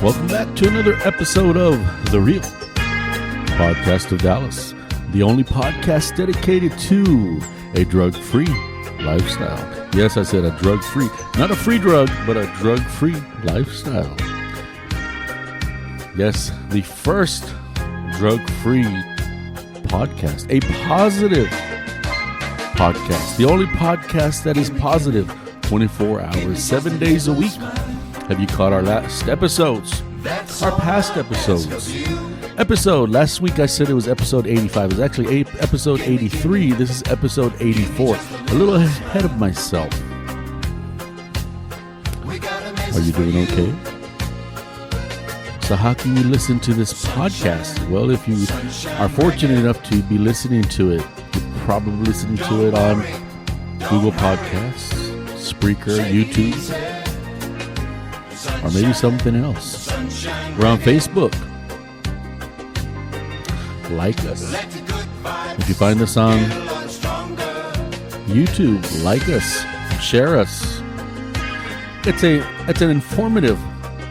Welcome back to another episode of The Real Podcast of Dallas, the only podcast dedicated to a drug-free lifestyle. Yes, I said a drug-free, not a free drug, but a drug-free lifestyle. Yes, the first drug-free podcast, a positive podcast, the only podcast that is positive 24 hours, 7 days a week. Have you caught our last episodes? Our past episodes. Last week I said it was episode 85. It's actually episode 83. This is episode 84. A little ahead of myself. Are you doing okay? So how can you listen to this podcast? Well, if you are fortunate enough to be listening to it, you're probably listening to it on Google Podcasts, Spreaker, YouTube, or maybe something else. We're on Facebook. Like us. If you find us on YouTube, like us, share us. It's an informative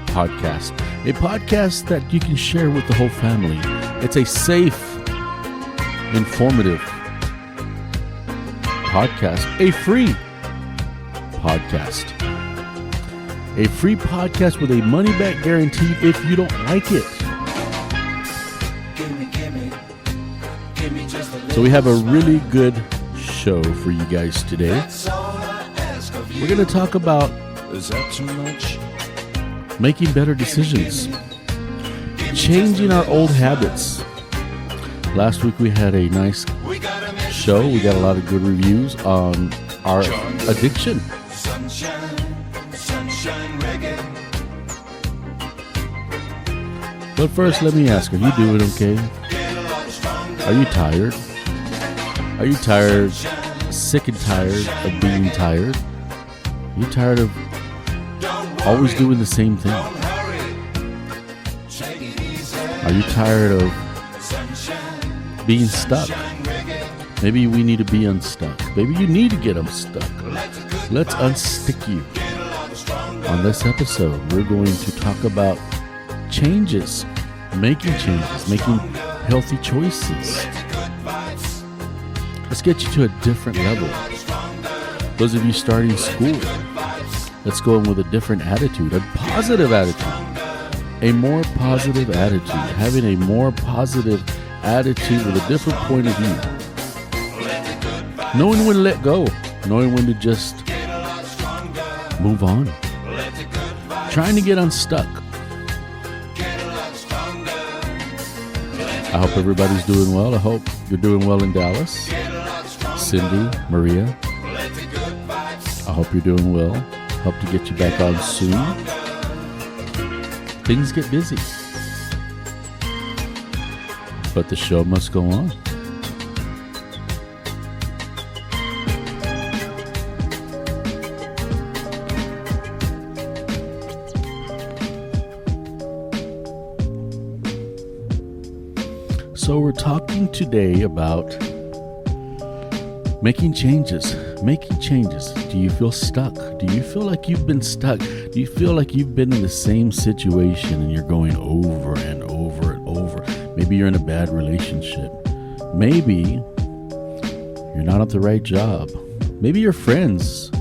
podcast. A podcast that you can share with the whole family. It's a safe, informative podcast. A free podcast. A free podcast with a money-back guarantee if you don't like it. So we have a really good show for you guys today. We're going to talk about, is that too much? Making better decisions. Changing our old habits. Last week we had a nice show. We got a lot of good reviews on our addiction. But first, let me ask, are you doing okay? Are you tired? Are you tired, sick and tired of being tired? Are you tired of always doing the same thing? Are you tired of being stuck? Maybe we need to be unstuck. Maybe you need to get unstuck. Let's unstick you. On this episode, we're going to talk about changes, making healthy choices. Let's get you to a different level. Those of you starting school, let's go in with a different attitude, a positive attitude, a more positive attitude, having a more positive attitude with a different point of view. Knowing when to let go, knowing when to just move on. Trying to get unstuck. I hope everybody's doing well. I hope you're doing well in Dallas. Cindy, Maria, I hope you're doing well. Hope to get you back on soon. Things get busy, but the show must go on. So we're talking today about making changes. Do you feel stuck? Do you feel like you've been stuck? Do you feel like you've been in the same situation and you're going over and over and over? Maybe you're in a bad relationship. Maybe you're not at the right job. Maybe your friends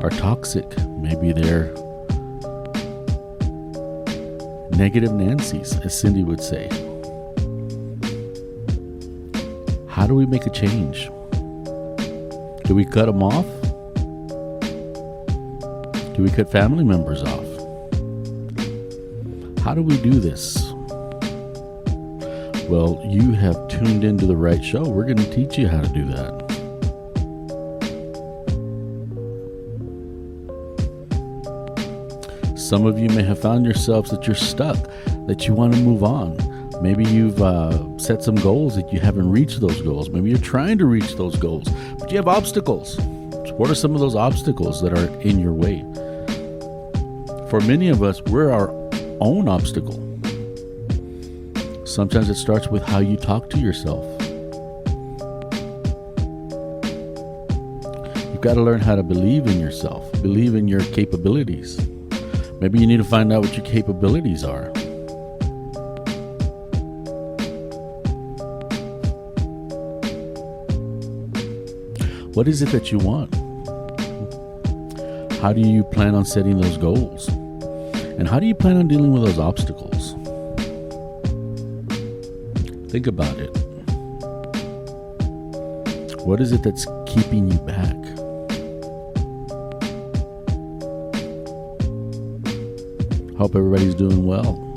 are toxic. Maybe they're negative Nancy's, as Cindy would say. How do we make a change? Do we cut them off? Do we cut family members off? How do we do this? Well, you have tuned into the right show. We're going to teach you how to do that. Some of you may have found yourselves that you're stuck, that you want to move on. Maybe you've set some goals that you haven't reached those goals. Maybe you're trying to reach those goals, but you have obstacles. What are some of those obstacles that are in your way? For many of us, we're our own obstacle. Sometimes it starts with how you talk to yourself. You've got to learn how to believe in yourself, believe in your capabilities. Maybe you need to find out what your capabilities are. What is it that you want? How do you plan on setting those goals? And how do you plan on dealing with those obstacles? Think about it. What is it that's keeping you back? Hope everybody's doing well.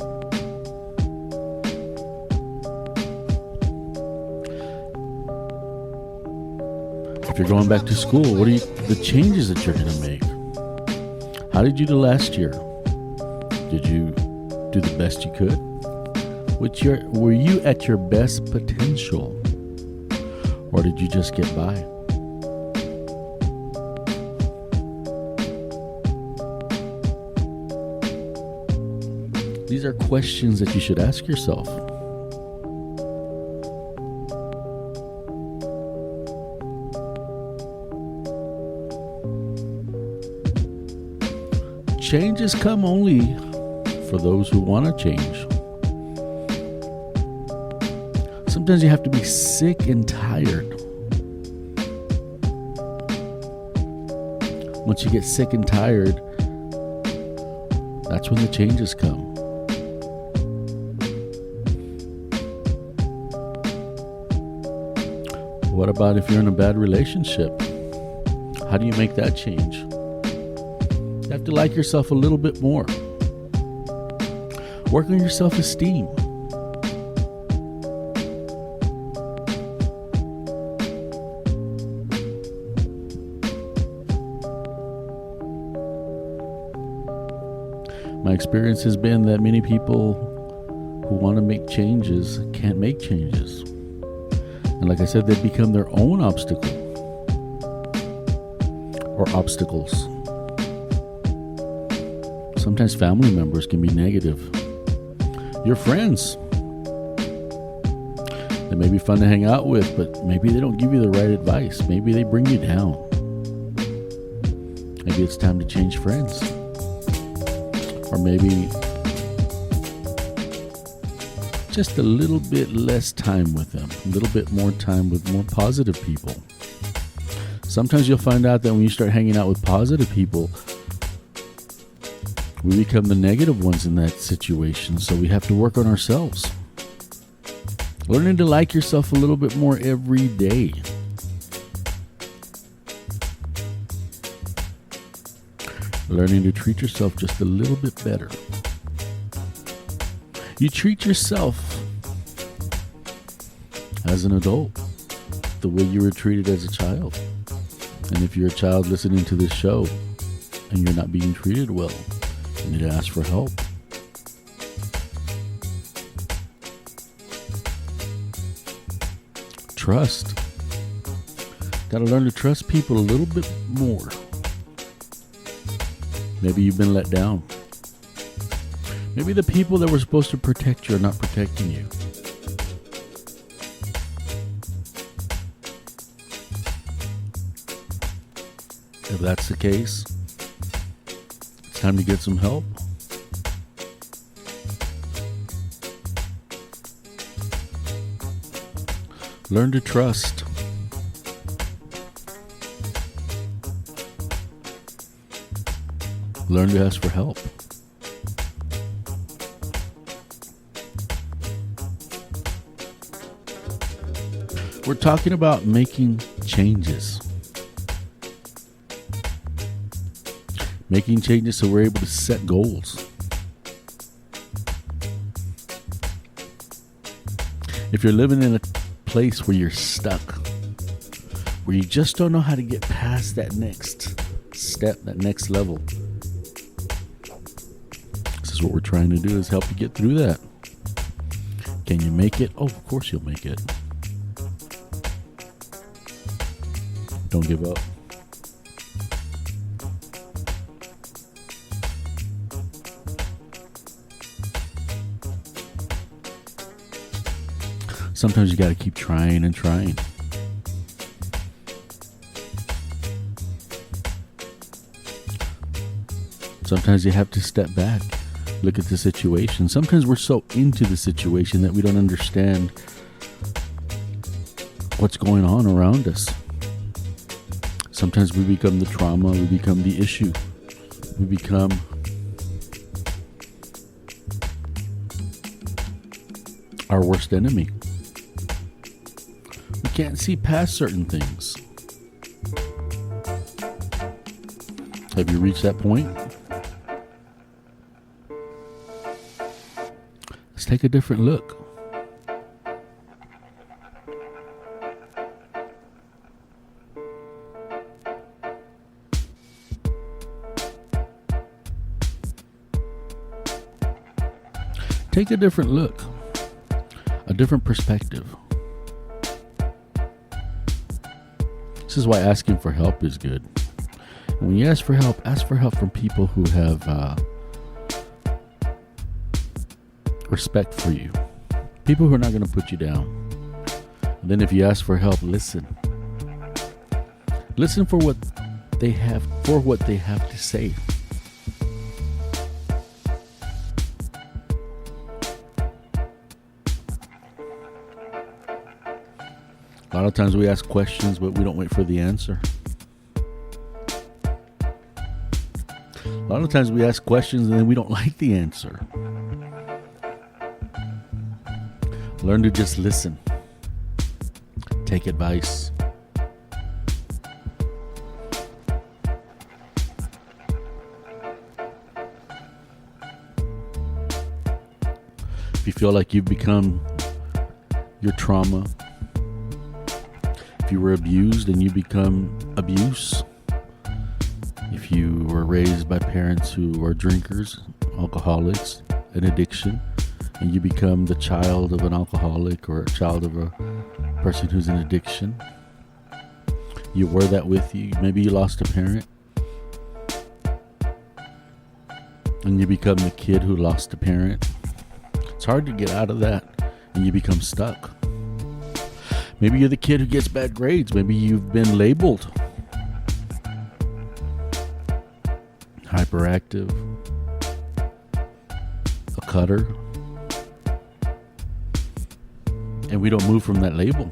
If you're going back to school, what are the changes that you're going to make? How did you do last year? Did you do the best you could? Were you at your best potential? Or did you just get by? These are questions that you should ask yourself. Changes come only for those who want to change. Sometimes you have to be sick and tired. Once you get sick and tired, that's when the changes come. What about if you're in a bad relationship? How do you make that change? You have to like yourself a little bit more. Work on your self-esteem. My experience has been that many people who want to make changes can't make changes. And like I said, they become their own obstacle or obstacles. Sometimes family members can be negative. Your friends, they may be fun to hang out with, but maybe they don't give you the right advice. Maybe they bring you down. Maybe it's time to change friends. Or maybe just a little bit less time with them, a little bit more time with more positive people. Sometimes you'll find out that when you start hanging out with positive people, we become the negative ones in that situation, so we have to work on ourselves. Learning to like yourself a little bit more every day. Learning to treat yourself just a little bit better. You treat yourself as an adult the way you were treated as a child. And if you're a child listening to this show and you're not being treated well, you need to ask for help. Trust. Got to learn to trust people a little bit more. Maybe you've been let down. Maybe the people that were supposed to protect you are not protecting you. If that's the case, it's time to get some help. Learn to trust. Learn to ask for help. We're talking about making changes. Making changes so we're able to set goals. If you're living in a place where you're stuck, where you just don't know how to get past that next step, that next level, this is what we're trying to do, is help you get through that. Can you make it? Oh, of course you'll make it. Don't give up. Sometimes you got to keep trying and trying. Sometimes you have to step back, look at the situation. Sometimes we're so into the situation that we don't understand what's going on around us. Sometimes we become the trauma, we become the issue, we become our worst enemy. We can't see past certain things. Have you reached that point? Let's take a different look. Take a different look, a different perspective. This is why asking for help is good. And when you ask for help from people who have respect for you, people who are not going to put you down. And then if you ask for help, listen for what they have to say. A lot of times we ask questions, but we don't wait for the answer. A lot of times we ask questions and then we don't like the answer. Learn to just listen. Take advice. If you feel like you've become your trauma, if you were abused and you become abuse, if you were raised by parents who are drinkers, alcoholics, an addiction, and you become the child of an alcoholic or a child of a person who's in addiction, you wear that with you. Maybe you lost a parent and you become the kid who lost a parent. It's hard to get out of that and you become stuck. Maybe you're the kid who gets bad grades. Maybe you've been labeled hyperactive, a cutter, and we don't move from that label.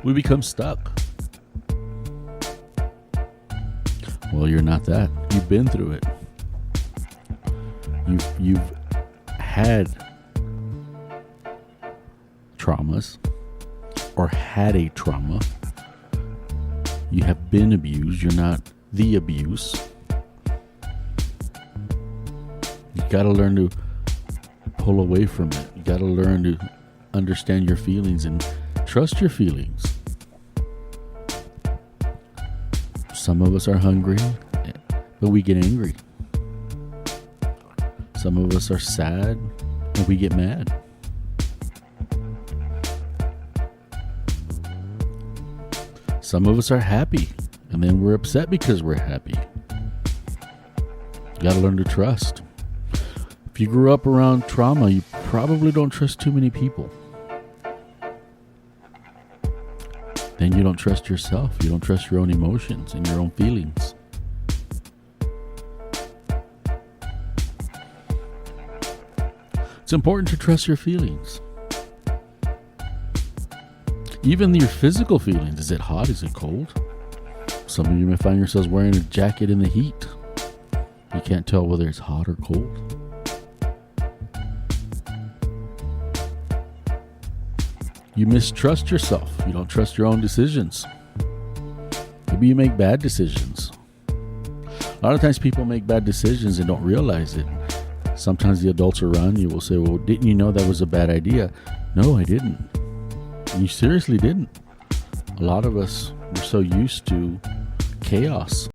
We become stuck. Well, you're not that. You've been through it. You've had traumas or had a trauma. You have been abused. You're not the abuse. You got to learn to pull away from it. You got to learn to understand your feelings and trust your feelings. Some of us are hungry, but we get angry. Some of us are sad and we get mad. Some of us are happy, and then we're upset because we're happy. You gotta learn to trust. If you grew up around trauma, you probably don't trust too many people. Then you don't trust yourself. You don't trust your own emotions and your own feelings. It's important to trust your feelings. Even your physical feelings. Is it hot? Is it cold? Some of you may find yourselves wearing a jacket in the heat. You can't tell whether it's hot or cold. You mistrust yourself. You don't trust your own decisions. Maybe you make bad decisions. A lot of times people make bad decisions and don't realize it. Sometimes the adults around you will say, well, didn't you know that was a bad idea? No, I didn't. You seriously didn't. A lot of us were so used to chaos.